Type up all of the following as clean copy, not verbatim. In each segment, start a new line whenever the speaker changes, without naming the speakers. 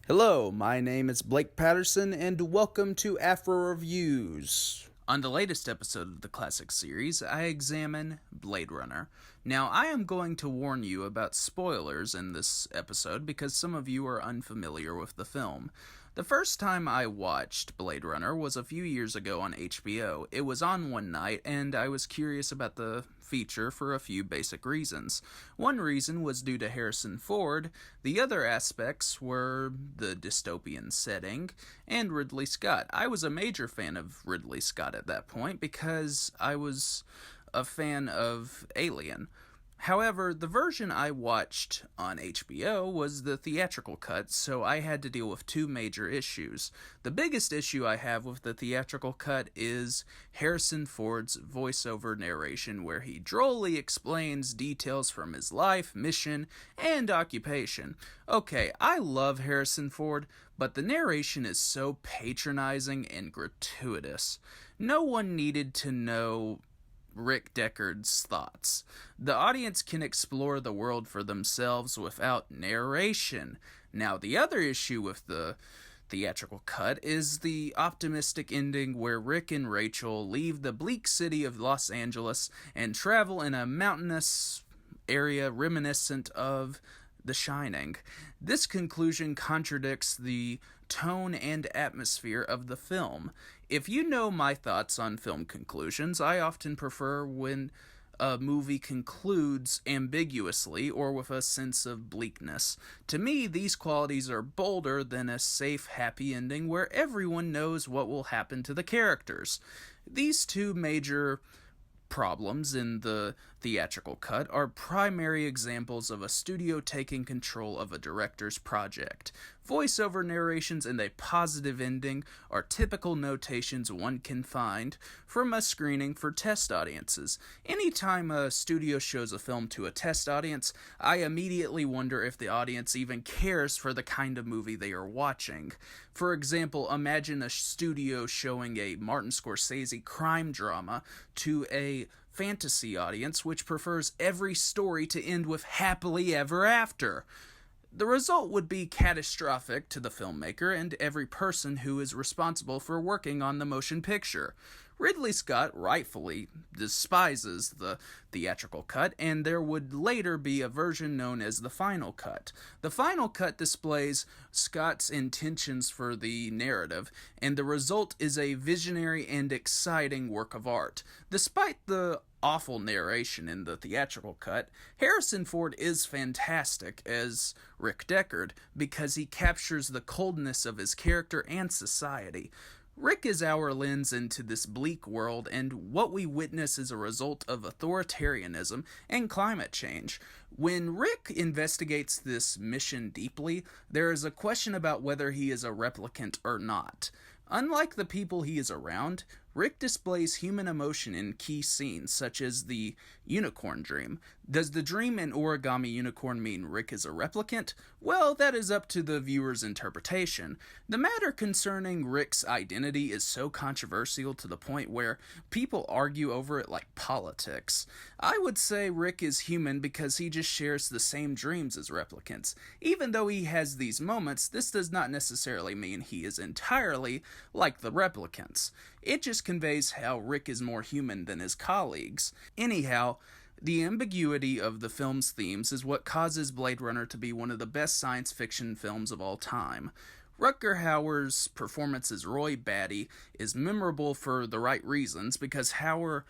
Hello, my name is Blake Patterson, and welcome to Afro Reviews. On the latest episode of the classic series, I examine Blade Runner. Now, I am going to warn you about spoilers in this episode because some of you are unfamiliar with the film. The first time I watched Blade Runner was a few years ago on HBO. It was on one night, and I was curious about the feature for a few basic reasons. One reason was due to Harrison Ford, the other aspects were the dystopian setting, and Ridley Scott. I was a major fan of Ridley Scott at that point because I was a fan of Alien. However, the version I watched on HBO was the theatrical cut, so I had to deal with two major issues. The biggest issue I have with the theatrical cut is Harrison Ford's voiceover narration, where he drolly explains details from his life, mission, and occupation. Okay, I love Harrison Ford, but the narration is so patronizing and gratuitous. No one needed to know Rick Deckard's thoughts. The audience can explore the world for themselves without narration. Now, the other issue with the theatrical cut is the optimistic ending where Rick and Rachel leave the bleak city of Los Angeles and travel in a mountainous area reminiscent of The Shining. This conclusion contradicts the tone and atmosphere of the film. If you know my thoughts on film conclusions, I often prefer when a movie concludes ambiguously or with a sense of bleakness. To me, these qualities are bolder than a safe, happy ending where everyone knows what will happen to the characters. These two major problems in the theatrical cut are primary examples of a studio taking control of a director's project. Voiceover narrations and a positive ending are typical notations one can find from a screening for test audiences. Anytime a studio shows a film to a test audience, I immediately wonder if the audience even cares for the kind of movie they are watching. For example, imagine a studio showing a Martin Scorsese crime drama to a fantasy audience which prefers every story to end with happily ever after. The result would be catastrophic to the filmmaker and every person who is responsible for working on the motion picture. Ridley Scott rightfully despises the theatrical cut, and there would later be a version known as the final cut. The final cut displays Scott's intentions for the narrative, and the result is a visionary and exciting work of art. Despite the awful narration in the theatrical cut, Harrison Ford is fantastic as Rick Deckard because he captures the coldness of his character and society. Rick is our lens into this bleak world, and what we witness is a result of authoritarianism and climate change. When Rick investigates this mission deeply, there is a question about whether he is a replicant or not. Unlike the people he is around, Rick displays human emotion in key scenes, such as the unicorn dream. Does the dream in Origami Unicorn mean Rick is a replicant? Well, that is up to the viewer's interpretation. The matter concerning Rick's identity is so controversial to the point where people argue over it like politics. I would say Rick is human because he just shares the same dreams as replicants. Even though he has these moments, this does not necessarily mean he is entirely like the replicants. It just conveys how Rick is more human than his colleagues. Anyhow, the ambiguity of the film's themes is what causes Blade Runner to be one of the best science fiction films of all time. Rutger Hauer's performance as Roy Batty is memorable for the right reasons because Hauer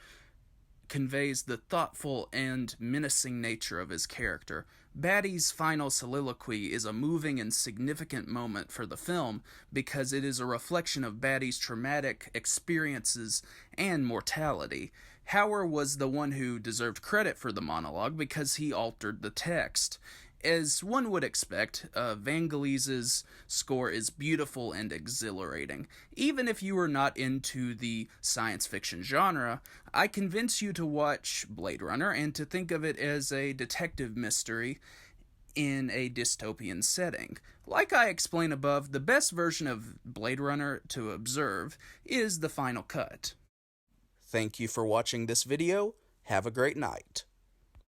conveys the thoughtful and menacing nature of his character. Batty's final soliloquy is a moving and significant moment for the film because it is a reflection of Batty's traumatic experiences and mortality. Hauer was the one who deserved credit for the monologue because he altered the text. As one would expect, Vangelis's score is beautiful and exhilarating. Even if you are not into the science fiction genre, I convince you to watch Blade Runner and to think of it as a detective mystery in a dystopian setting. Like I explained above, the best version of Blade Runner to observe is the final cut. Thank you for watching this video. Have a great night.